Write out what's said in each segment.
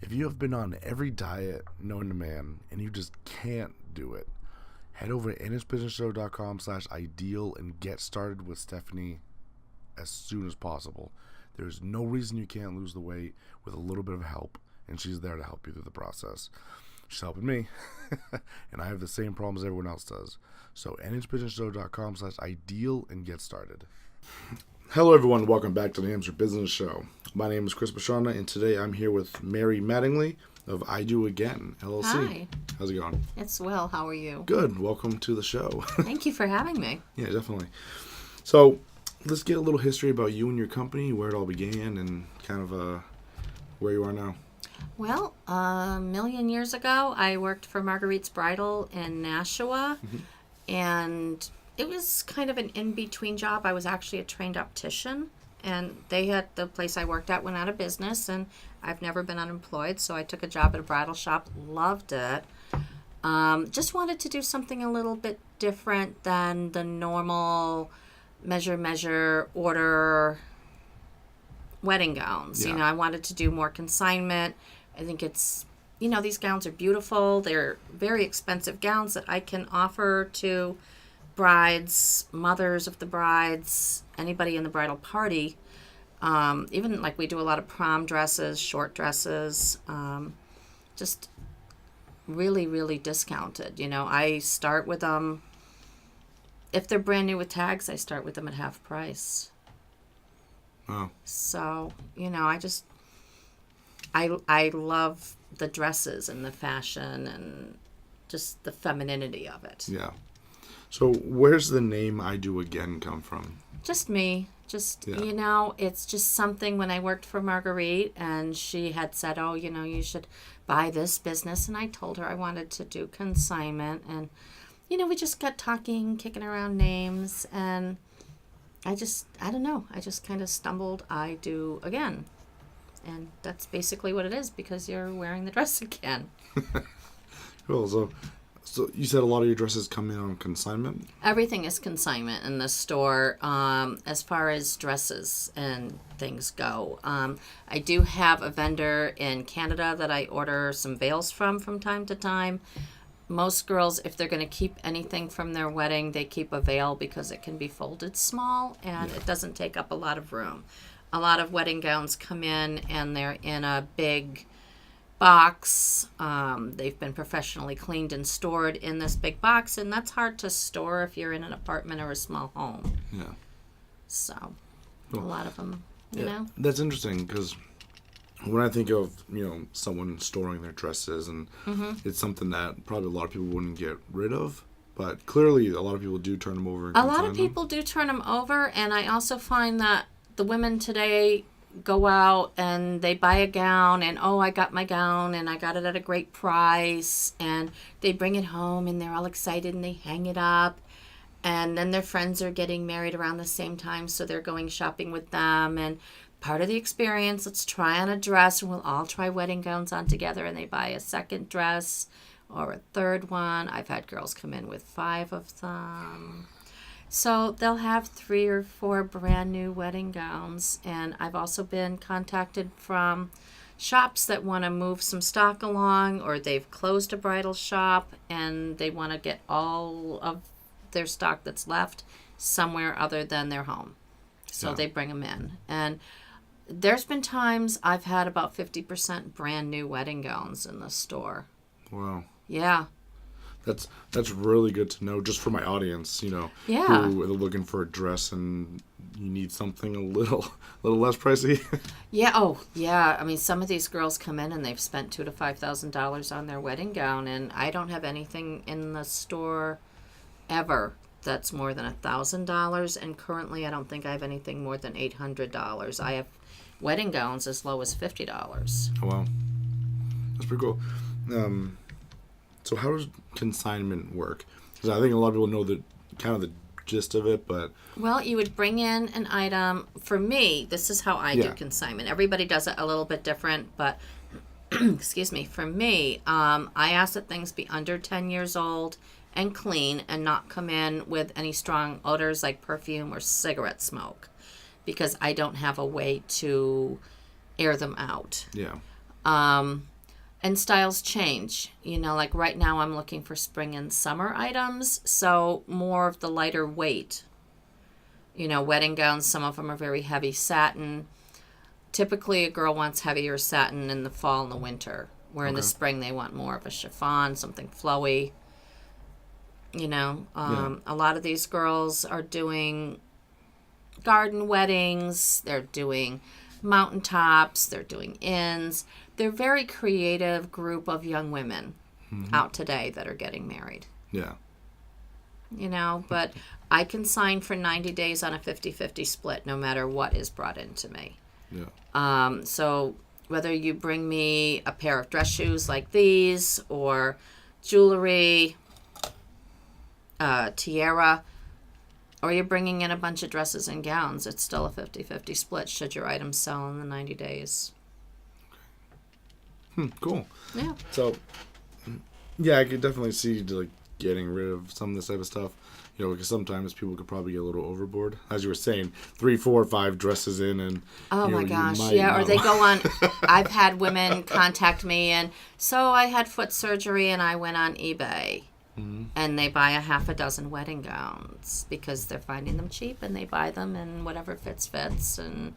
If you have been on every diet known to man and you just can't do it, head over to nhbusinessshow.com/ideal and get started with Stephanie as soon as possible. There's no reason you can't lose the weight with a little bit of help, and she's there to help you through the process. She's helping me, and I have the same problems everyone else does. So nhbusinessshow.com/ideal and get started. Hello everyone, welcome back to the Hamster Business Show. My name is Chris Bashana, and today I'm here with Mary Mattingly of I Do Again, LLC. Hi. How's it going? It's well. How are you? Good. Welcome to the show. Thank you for having me. Yeah, definitely. So, let's get a little history about you and your company, where it all began, and kind of where you are now. Well, a million years ago, I worked for Marguerite's Bridal in Nashua, and it was kind of an in-between job. I was actually a trained optician, and the place I worked at went out of business, and I've never been unemployed, so I took a job at a bridal shop, loved it. Just wanted to do something a little bit different than the normal measure, order wedding gowns. Yeah. I wanted to do more consignment. I think these gowns are beautiful. They're very expensive gowns that I can offer to brides, mothers of the brides, anybody in the bridal party. Even like we do a lot of prom dresses, short dresses, just really, really discounted. I start with them, if they're brand new with tags, I start with them at half price. Oh. So, I love the dresses and the fashion and just the femininity of it. Yeah. So, where's the name I Do Again come from? Just me. It's just something when I worked for Marguerite, and she had said, you should buy this business. And I told her I wanted to do consignment. And, we just got talking, kicking around names. And I don't know. I just kind of stumbled. I Do Again. And that's basically what it is, because you're wearing the dress again. Cool. So you said a lot of your dresses come in on consignment? Everything is consignment in the store, as far as dresses and things go. I do have a vendor in Canada that I order some veils from time to time. Most girls, if they're going to keep anything from their wedding, they keep a veil because it can be folded small and It doesn't take up a lot of room. A lot of wedding gowns come in and they're in a big box. They've been professionally cleaned and stored in this big box, and that's hard to store if you're in an apartment or a small home. Yeah. So, cool. A lot of them, you know. That's interesting, because when I think of, someone storing their dresses, and it's something that probably a lot of people wouldn't get rid of, but clearly a lot of people do turn them over. A lot of people do turn them over, and I also find that the women today go out and they buy a gown, and I got my gown and I got it at a great price, and they bring it home and they're all excited and they hang it up, and then their friends are getting married around the same time, so they're going shopping with them, and part of the experience, let's try on a dress and we'll all try wedding gowns on together, and they buy a second dress or a third one. I've had girls come in with 5 of them. So they'll have 3 or 4 brand new wedding gowns. And I've also been contacted from shops that want to move some stock along, or they've closed a bridal shop and they want to get all of their stock that's left somewhere other than their home. So they bring them in. And there's been times I've had about 50% brand new wedding gowns in the store. Wow. Yeah. That's really good to know, just for my audience, who are looking for a dress and you need something a little less pricey. Yeah. Oh, yeah. I mean, some of these girls come in and they've spent $2,000 to $5,000 on their wedding gown, and I don't have anything in the store ever that's more than $1,000, and currently I don't think I have anything more than $800. I have wedding gowns as low as $50. Oh, wow. That's pretty cool. So how does consignment work? Because I think a lot of people know the gist of it, but... Well, you would bring in an item. For me, this is how I do consignment. Everybody does it a little bit different, but excuse me, for me, I ask that things be under 10 years old and clean and not come in with any strong odors like perfume or cigarette smoke, because I don't have a way to air them out. Yeah. And styles change. Like right now I'm looking for spring and summer items, so more of the lighter weight. Wedding gowns, some of them are very heavy satin. Typically, a girl wants heavier satin in the fall and the winter, where in the spring they want more of a chiffon, something flowy. A lot of these girls are doing garden weddings. They're doing mountaintops. They're doing inns. They're a very creative group of young women out today that are getting married. Yeah. But I can sign for 90 days on a 50-50 split no matter what is brought into me. Yeah. So whether you bring me a pair of dress shoes like these or jewelry, tiara, or you're bringing in a bunch of dresses and gowns, it's still a 50-50 split should your items sell in the 90 days. Cool. Yeah. So, yeah, I could definitely see getting rid of some of this type of stuff. Because sometimes people could probably get a little overboard. As you were saying, 3, 4, 5 dresses in and... Oh, my gosh. Yeah, or they go on... I've had women contact me and, so I had foot surgery and I went on eBay. And they buy a half a dozen wedding gowns because they're finding them cheap and they buy them and whatever fits. And,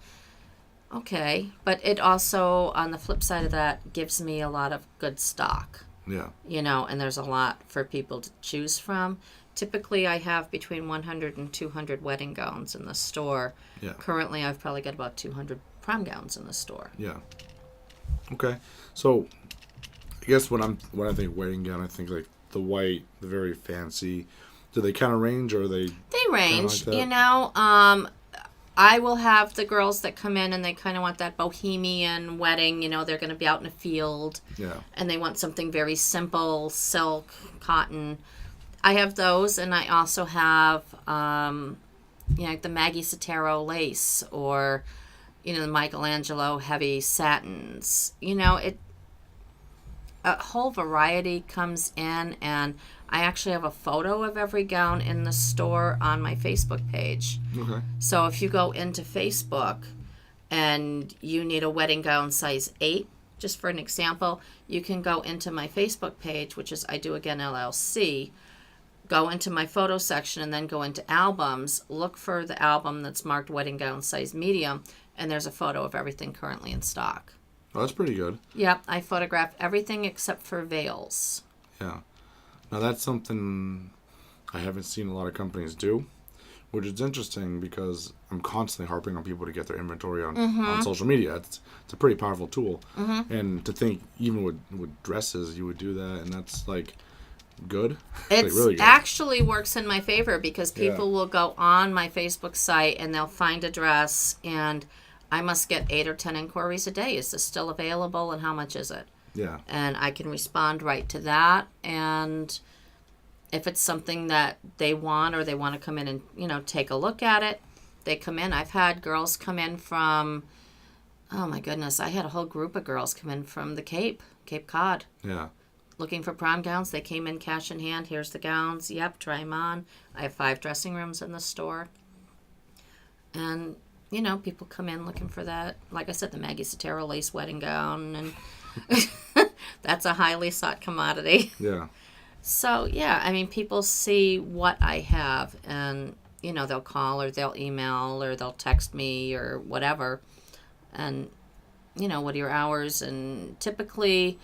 okay. But it also, on the flip side of that, gives me a lot of good stock. Yeah. And there's a lot for people to choose from. Typically, I have between 100 and 200 wedding gowns in the store. Yeah. Currently, I've probably got about 200 prom gowns in the store. Yeah. Okay. So, I guess when I think wedding gown, I think the white, the very fancy. Do they kind of range, or are they? They range. Like that? I will have the girls that come in and they kind of want that bohemian wedding. They're going to be out in a field. Yeah. And they want something very simple, silk, cotton. I have those, and I also have, the Maggie Sottero lace or, the Michelangelo heavy satins. A whole variety comes in, and I actually have a photo of every gown in the store on my Facebook page. Okay. So if you go into Facebook and you need a wedding gown size 8, just for an example, you can go into my Facebook page, which is I Do Again LLC, go into my photo section and then go into albums, look for the album that's marked wedding gown size medium, and there's a photo of everything currently in stock. Oh, that's pretty good. Yep, I photograph everything except for veils. Yeah. Now that's something I haven't seen a lot of companies do, which is interesting because I'm constantly harping on people to get their inventory on social media. It's a pretty powerful tool. And to think even with dresses you would do that, and that's good. It really good. Actually works in my favor because people will go on my Facebook site and they'll find a dress, and I must get 8 or 10 inquiries a day. Is this still available, and how much is it? Yeah. And I can respond right to that. And if it's something that they want, or they want to come in and take a look at it, they come in. I've had girls come in from, oh my goodness, I had a whole group of girls come in from the Cape Cod. Yeah. Looking for prom gowns. They came in cash in hand. Here's the gowns. Yep, try them on. I have 5 dressing rooms in the store. And, people come in looking for that. Like I said, the Maggie Sottero lace wedding gown. And that's a highly sought commodity. Yeah. So, yeah, people see what I have. And, they'll call or they'll email or they'll text me or whatever. And, what are your hours? And typically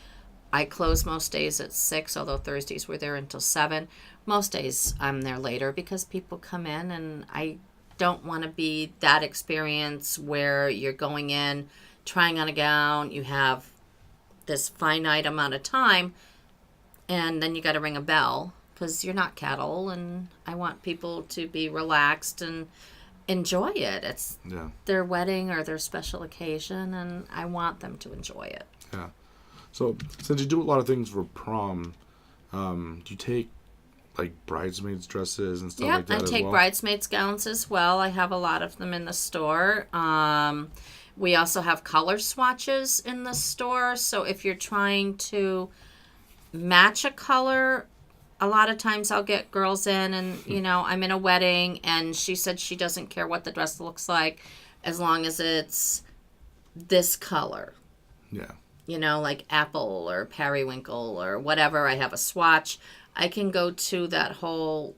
I close most days at 6, although Thursdays we're there until 7. Most days I'm there later because people come in, and I don't want to be that experience where you're going in, trying on a gown, you have this finite amount of time, and then you got to ring a bell because you're not cattle, and I want people to be relaxed and enjoy it. It's their wedding or their special occasion, and I want them to enjoy it. Yeah. So, since you do a lot of things for prom, do you take, bridesmaids' dresses and stuff like that as well? I take bridesmaids' gowns as well. I have a lot of them in the store. We also have color swatches in the store. So, if you're trying to match a color, a lot of times I'll get girls in and, I'm in a wedding and she said she doesn't care what the dress looks like as long as it's this color. Yeah. like Apple or Periwinkle or whatever. I have a swatch. I can go to that whole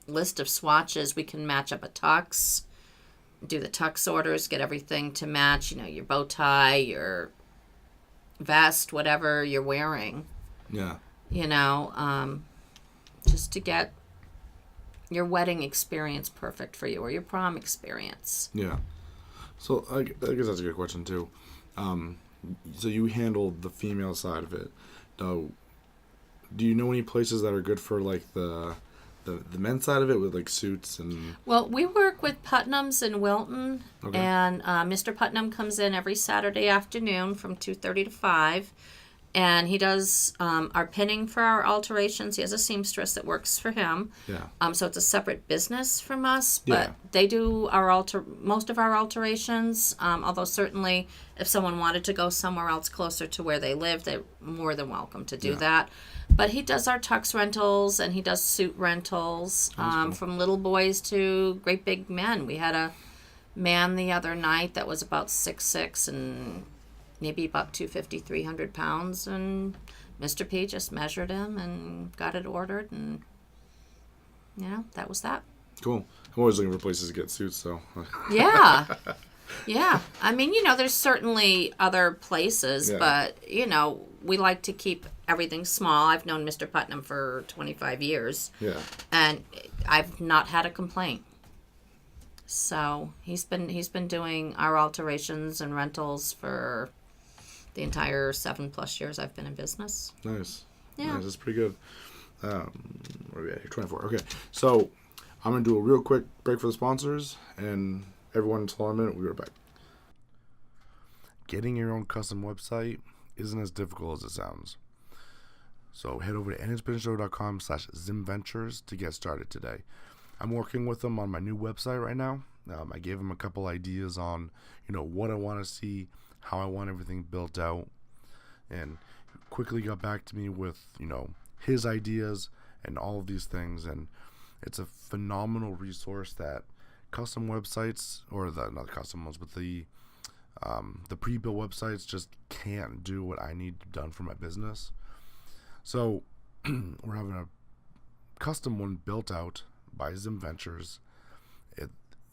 list of swatches. We can match up a tux, do the tux orders, get everything to match, your bow tie, your vest, whatever you're wearing. Yeah. Just to get your wedding experience perfect for you, or your prom experience. Yeah. So I guess that's a good question too. So you handle the female side of it. Do you know any places that are good for like the men's side of it with like suits and? Well, we work with Putnam's in Wilton, Okay. and Mr. Putnam comes in every Saturday afternoon from 2:30 to 5, and he does our pinning for our alterations. He has a seamstress that works for him. Yeah. So it's a separate business from us, but Yeah. they do most of our alterations. Although certainly, if someone wanted to go somewhere else closer to where they live, they're more than welcome to do that. But he does our tux rentals, and he does suit rentals, from little boys to great big men. We had a man the other night that was about 6'6" and maybe about 250, 300 pounds, and Mr. P just measured him and got it ordered, and that was that. Cool. I'm always looking for places to get suits, so. Yeah. Yeah. I mean, there's certainly other places, but, we like to keep everything small. I've known Mr. Putnam for 25 years. Yeah. And I've not had a complaint. So he's been doing our alterations and rentals for the entire 7+ years I've been in business. Nice. Yeah. Nice. That's pretty good. Where are we at here? 24. Okay. So I'm going to do a real quick break for the sponsors, and everyone, hold on a minute. We'll be right back. Getting your own custom website isn't as difficult as it sounds. So head over to nhbusinessshow.com/ZimVentures to get started today. I'm working with them on my new website right now. I gave them a couple ideas on, what I want to see, how I want everything built out, and quickly got back to me with, his ideas and all of these things. And it's a phenomenal resource that custom websites, or not custom ones, but the pre-built websites just can't do what I need done for my business. So we're having a custom one built out by Zim Ventures.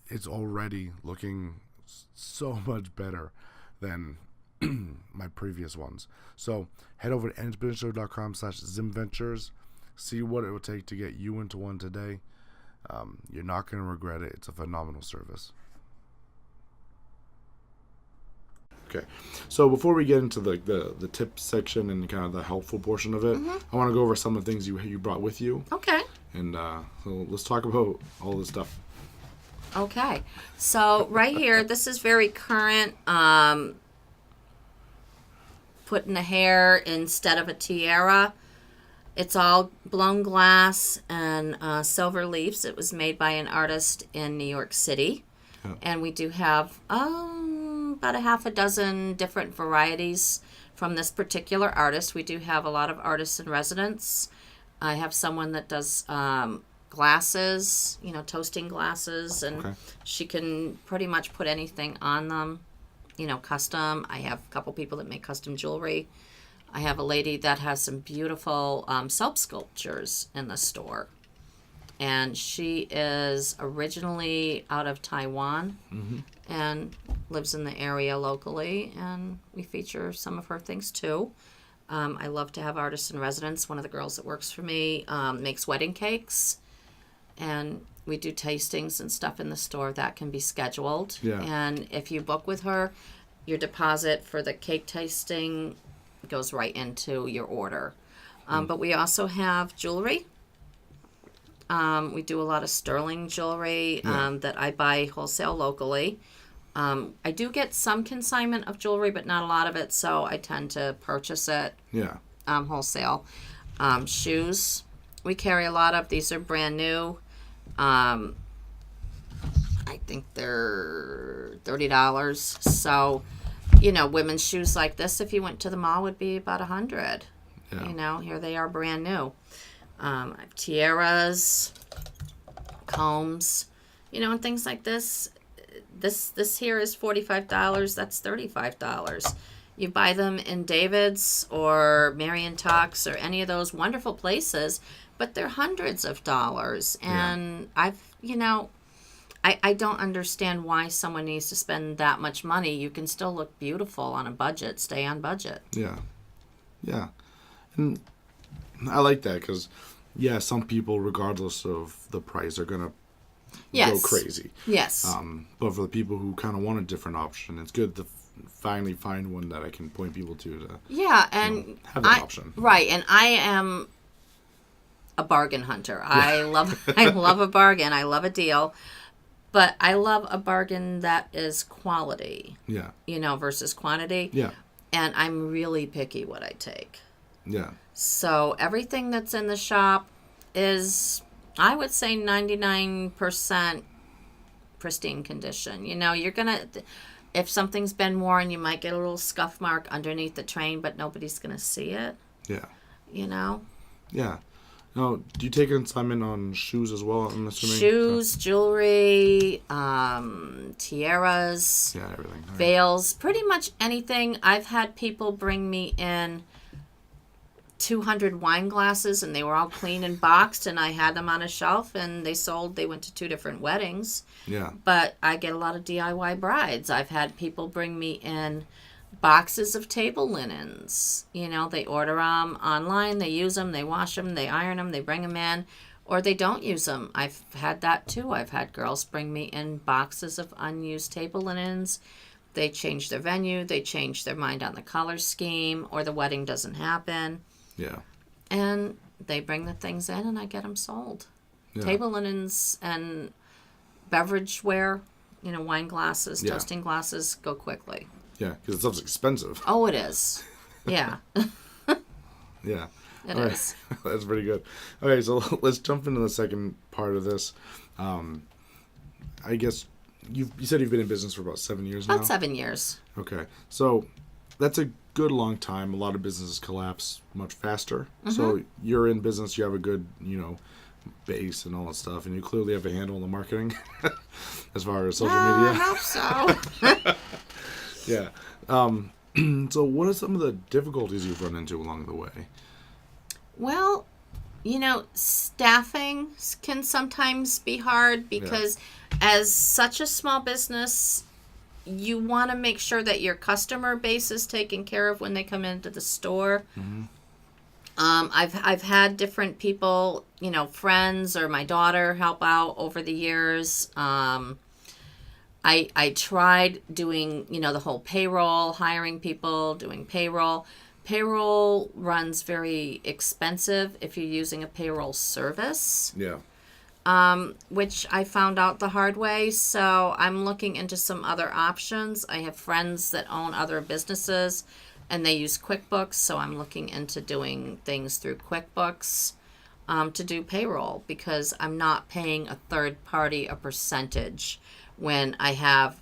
It's already looking so much better than my previous ones. So head over to nhbusinessshow.com/ZimVentures. See what it will take to get you into one today. You're not going to regret it. It's a phenomenal service. Okay, so before we get into the tip section and kind of the helpful portion of it, I want to go over some of the things you brought with you. Okay. And so let's talk about all this stuff. Okay. So right here, this is very current. Putting a hair instead of a tiara. It's all blown glass and silver leaves. It was made by an artist in New York City. Yeah. And we do have about a half a dozen different varieties from this particular artist. We do have a lot of artists in residence. I have someone that does glasses, toasting glasses, and she can pretty much put anything on them, custom. I have a couple people that make custom jewelry. I have a lady that has some beautiful self sculptures in the store. And she is originally out of Taiwan and lives in the area locally. And we feature some of her things too. I love to have artists in residence. One of the girls that works for me makes wedding cakes. And we do tastings and stuff in the store that can be scheduled. Yeah. And if you book with her, your deposit for the cake tasting goes right into your order. But we also have jewelry. We do a lot of sterling jewelry that I buy wholesale locally. I do get some consignment of jewelry, but not a lot of it, so I tend to purchase it wholesale. Shoes, we carry a lot of. These are brand new. I think they're $30. So, women's shoes like this, if you went to the mall, would be about $100. Yeah. Here they are brand new. I have tiaras, combs, and things like this. This here is $45. That's $35. You buy them in David's or Marion Tux or any of those wonderful places, but they're hundreds of dollars. And I don't understand why someone needs to spend that much money. You can still look beautiful on a budget. Stay on budget. Yeah. Yeah. And I like that because, some people, regardless of the price, are going to go crazy. Yes. But for the people who kind of want a different option, it's good to finally find one that I can point people to and have that option. Right. And I am a bargain hunter. I love a bargain. I love a deal. But I love a bargain that is quality. Yeah. Versus quantity. Yeah. And I'm really picky what I take. Yeah. So everything that's in the shop is, I would say, 99% pristine condition. You're going to, if something's been worn, you might get a little scuff mark underneath the train, but nobody's going to see it. Yeah. Yeah. Now, do you take consignment on shoes as well, I'm assuming? Shoes, jewelry, tiaras, everything. Right. veils, pretty much anything. I've had people bring me in 200 wine glasses, and they were all clean and boxed, and I had them on a shelf, and they went to 2 different weddings. Yeah. But I get a lot of DIY brides. I've had people bring me in boxes of table linens. They order them online, they use them, they wash them, they iron them, they bring them in, or they don't use them. I've had that too. I've had girls bring me in boxes of unused table linens. They change their venue, they change their mind on the color scheme, or the wedding doesn't happen. Yeah. And they bring the things in, and I get them sold. Yeah. Table linens and beverageware, wine glasses, toasting glasses, go quickly. Yeah, because the stuff's expensive. Oh, it is. Yeah. Yeah. It is. Right. That's pretty good. Okay, so let's jump into the second part of this. I guess you said you've been in business for about 7 years now? About 7 years. Okay. So that's a good long time. A lot of businesses collapse much faster. Mm-hmm. So you're in business, you have a good, base and all that stuff, and you clearly have a handle on the marketing as far as social media. I hope so. Yeah. So what are some of the difficulties you've run into along the way? Well, staffing can sometimes be hard because as such a small business, you want to make sure that your customer base is taken care of when they come into the store. Mm-hmm. I've had different people, friends or my daughter help out over the years. I tried doing, the whole payroll, hiring people, doing payroll. Payroll runs very expensive if you're using a payroll service. Yeah. Which I found out the hard way. So I'm looking into some other options. I have friends that own other businesses and they use QuickBooks. So I'm looking into doing things through QuickBooks to do payroll because I'm not paying a third party a percentage when I have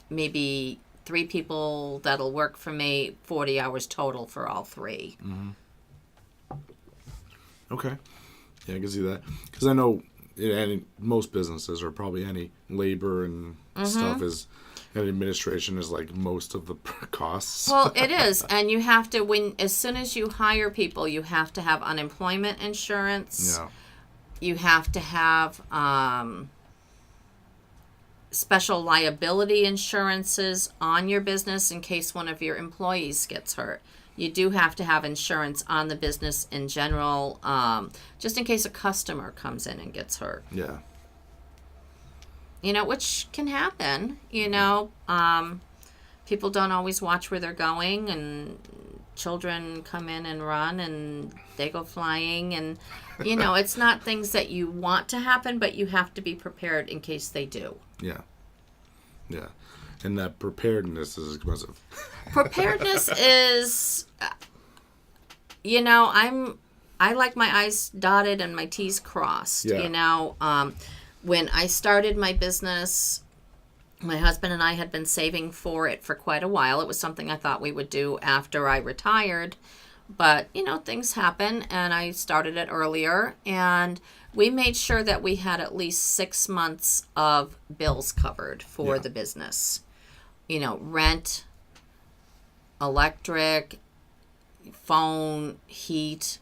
maybe 3 people that'll work for me, 40 hours total for all 3. Mm-hmm. Okay. Yeah, I can see that. Because I know most businesses, or probably any labor and stuff, and administration is like most of the costs. Well, it is. And you have to, as soon as you hire people, you have to have unemployment insurance. Yeah. You have to have special liability insurances on your business in case one of your employees gets hurt. You do have to have insurance on the business in general, just in case a customer comes in and gets hurt. Yeah. Which can happen. People don't always watch where they're going, and children come in and run, and they go flying, and it's not things that you want to happen, but you have to be prepared in case they do. Yeah. Yeah. And that preparedness is expensive. Preparedness is, I like my I's dotted and my T's crossed. Yeah. When I started my business, my husband and I had been saving for it for quite a while. It was something I thought we would do after I retired. But, things happen, and I started it earlier, and we made sure that we had at least 6 months of bills covered for the business. Rent, electric, phone, heat,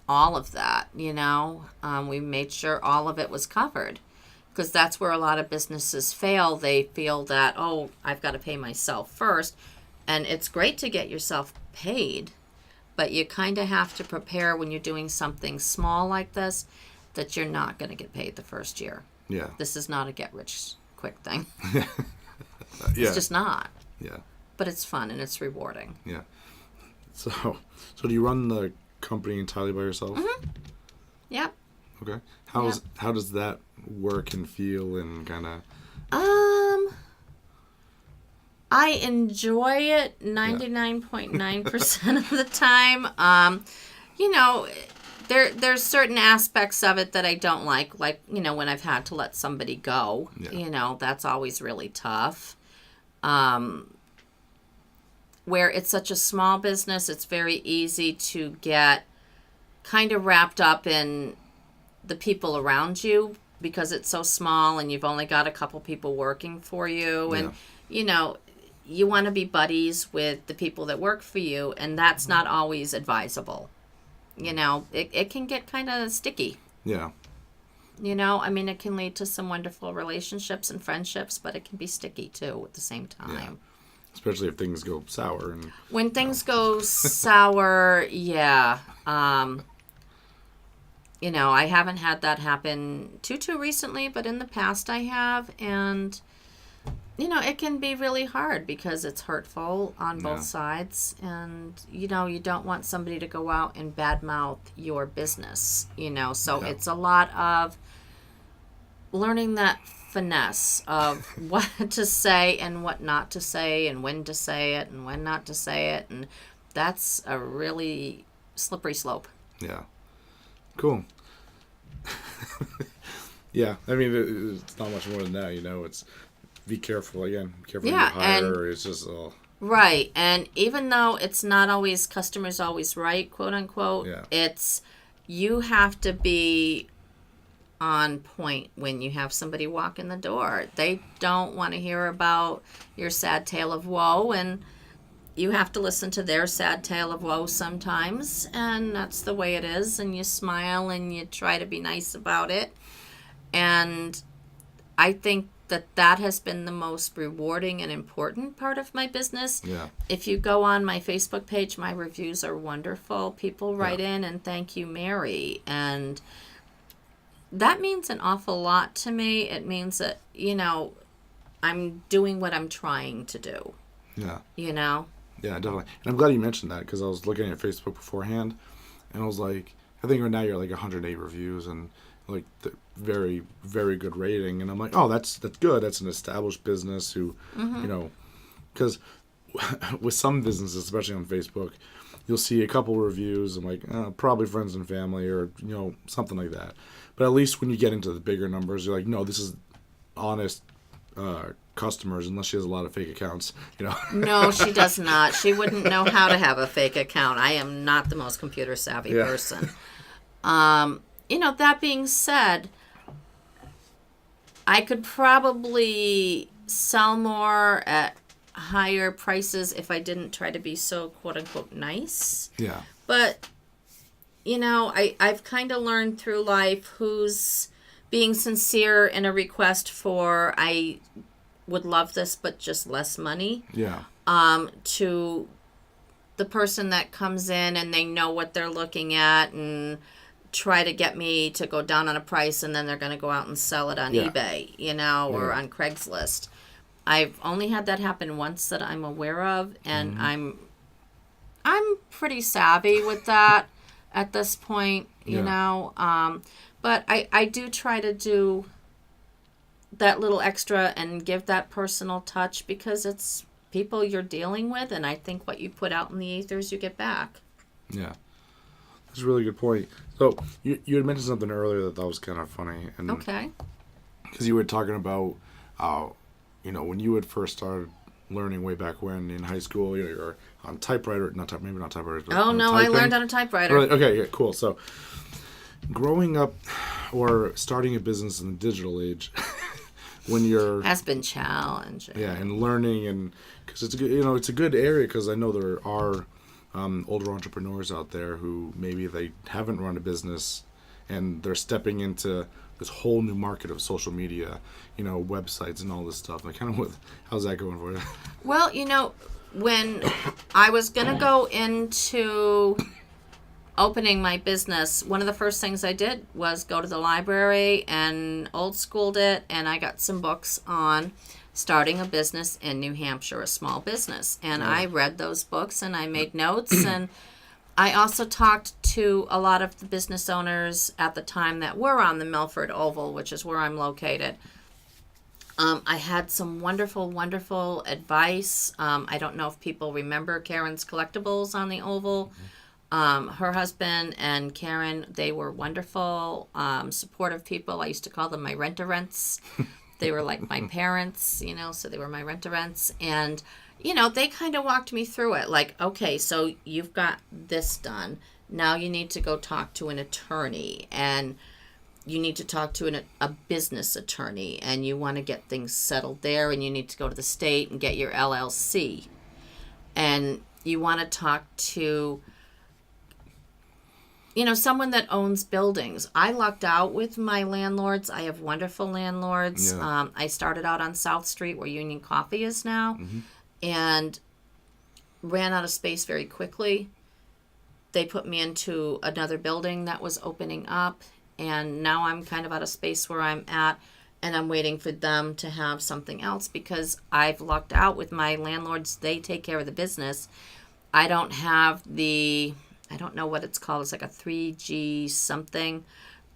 all of that, you know. We made sure all of it was covered, because that's where a lot of businesses fail. They feel that, oh, I've got to pay myself first. And it's great to get yourself paid, but you kind of have to prepare when you're doing something small like this that you're not going to get paid the first year. Yeah. This is not a get-rich-quick thing. Yeah. It's just not. Yeah. But it's fun and it's rewarding. Yeah. So do you run the company entirely by yourself? Mm-hmm. Yep. Okay. How does that work and feel and kind of? I enjoy it 99.9% of the time. You know, there's certain aspects of it that I don't like, you know, when I've had to let somebody go. Yeah. You know, that's always really tough. Where it's such a small business, it's very easy to get kind of wrapped up in the people around you, because it's so small and you've only got a couple people working for you. And, you know, you want to be buddies with the people that work for you, and that's not always advisable. You know, it can get kind of sticky. Yeah. You know, I mean, it can lead to some wonderful relationships and friendships, but it can be sticky too at the same time. Yeah. Especially if things go sour. And when things go sour, yeah. You know, I haven't had that happen too recently, but in the past I have. And, you know, it can be really hard because it's hurtful on both sides. And, you know, you don't want somebody to go out and badmouth your business, you know. So it's a lot of learning that finesse of what to say and what not to say, and when to say it and when not to say it. And that's a really slippery slope. Yeah. Cool. Yeah. I mean, it's not much more than that, you know. It's be careful, again. Be careful when you hire. It's just all... Right. And even though it's not always customers always right, quote unquote, it's you have to be on point when you have somebody walk in the door. They don't want to hear about your sad tale of woe, and you have to listen to their sad tale of woe sometimes, and that's the way it is. And you smile and you try to be nice about it. And I think that has been the most rewarding and important part of my business. Yeah. If you go on my Facebook page, my reviews are wonderful. People write in and thank you, Mary. And that means an awful lot to me. It means that, you know, I'm doing what I'm trying to do. Yeah. You know? Yeah, definitely. And I'm glad you mentioned that, because I was looking at Facebook beforehand, and I was like, I think right now you're like 108 reviews and like the very, very good rating. And I'm like, oh, that's good. That's an established business who, you know, because with some businesses, especially on Facebook, you'll see a couple reviews and like, probably friends and family, or, you know, something like that. But at least when you get into the bigger numbers, you're like, no, this is honest customers, unless she has a lot of fake accounts, you know. No, she does not. She wouldn't know how to have a fake account. I am not the most computer savvy person. You know, that being said, I could probably sell more at higher prices if I didn't try to be so quote unquote nice. Yeah. But, you know, I've kind of learned through life who's being sincere in a request for, I would love this, but just less money. Yeah. To the person that comes in and they know what they're looking at and try to get me to go down on a price, and then they're going to go out and sell it on eBay, you know, or on Craigslist. I've only had that happen once that I'm aware of, and I'm pretty savvy with that at this point, you know. But I do try to do that little extra and give that personal touch, because it's people you're dealing with, and I think what you put out in the ethers, you get back. Yeah. That's a really good point. So you had mentioned something earlier that was kind of funny. And okay. Because you were talking about, you know, when you had first started learning way back when in high school, you know, you're on typewriter, maybe not typewriters. But oh, no, typing. I learned on a typewriter. Really? Okay, yeah, cool. So growing up or starting a business in the digital age, when you're has been challenging. Yeah, and learning, and because it's a good, it's a good area, because I know there are older entrepreneurs out there who maybe they haven't run a business and they're stepping into this whole new market of social media, websites and all this stuff. Like, how's that going for you? Well, when I was going to go into opening my business, one of the first things I did was go to the library and old schooled it, and I got some books on starting a business in New Hampshire, a small business. And I read those books and I made notes, and I also talked to a lot of the business owners at the time that were on the Milford Oval, which is where I'm located. I had some wonderful, wonderful advice. I don't know if people remember Karen's Collectibles on the Oval. Her husband and Karen, they were wonderful, supportive people. I used to call them my rent-a-rents. They were like my parents, so they were my rent-a-rents. And, they kind of walked me through it. Like, okay, so you've got this done. Now you need to go talk to an attorney, and you need to talk to a business attorney, and you want to get things settled there, and you need to go to the state and get your LLC. And you want to talk to someone that owns buildings. I lucked out with my landlords. I have wonderful landlords. Yeah. I started out on South Street where Union Coffee is now, and ran out of space very quickly. They put me into another building that was opening up, and now I'm kind of out of space where I'm at, and I'm waiting for them to have something else because I've lucked out with my landlords. They take care of the business. I don't have I don't know what it's called. It's like a 3G something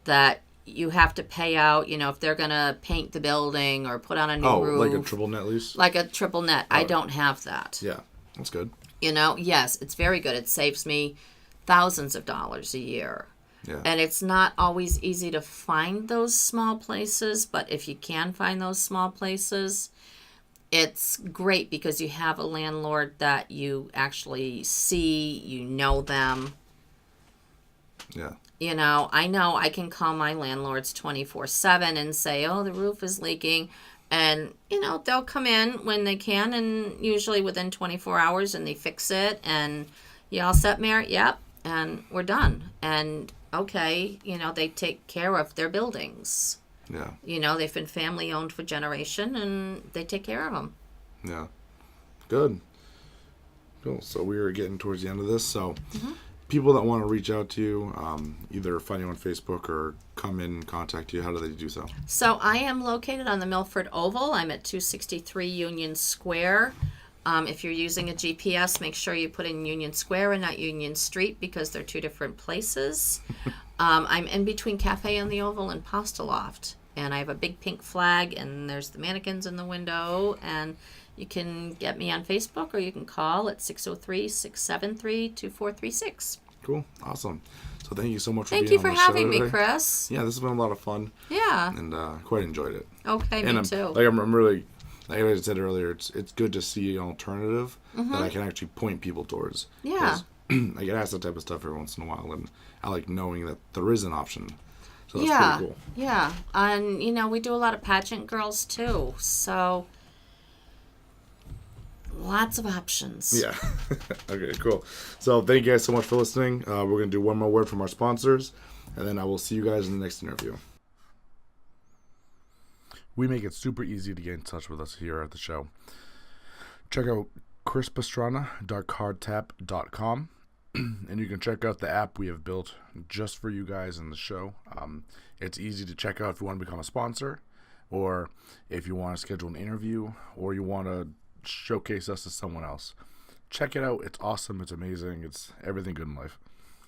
that you have to pay out, if they're going to paint the building or put on a new roof. Like a triple net lease? Like a triple net. I don't have that. Yeah, that's good. Yes, it's very good. It saves me thousands of dollars a year. Yeah. And it's not always easy to find those small places, but if you can find those small places, it's great because you have a landlord that you actually see, them. Yeah. I know I can call my landlords 24/7 and say, oh, the roof is leaking. And, they'll come in when they can, and usually within 24 hours, and they fix it. And you all set, Mary? Yep. And we're done. And, okay, they take care of their buildings. Yeah. They've been family owned for generation, and they take care of them. Yeah. Good. Cool. So we are getting towards the end of this. So people that want to reach out to you, either find you on Facebook or come in and contact you, how do they do so? So I am located on the Milford Oval. I'm at 263 Union Square. If you're using a GPS, make sure you put in Union Square and not Union Street because they're two different places. I'm in between Cafe on the Oval and Pasta Loft. And I have a big pink flag, and there's the mannequins in the window. And you can get me on Facebook, or you can call at 603-673-2436. Cool. Awesome. So thank you so much for being on the show. Thank you for having me, Chris. Yeah, this has been a lot of fun. Yeah. And quite enjoyed it. Okay, me too. I'm really, like I said earlier, it's good to see an alternative that I can actually point people towards. Yeah. I get asked that type of stuff every once in a while, and I like knowing that there is an option. So that's pretty cool. Yeah. And, we do a lot of pageant girls, too. So, lots of options. Yeah. Okay, cool. So, thank you guys so much for listening. We're going to do one more word from our sponsors, and then I will see you guys in the next interview. We make it super easy to get in touch with us here at the show. Check out chrispastrana.cardtapp.com. And you can check out the app we have built just for you guys in the show. It's easy to check out if you want to become a sponsor, or if you want to schedule an interview, or you want to showcase us to someone else. Check it out. It's awesome. It's amazing. It's everything good in life.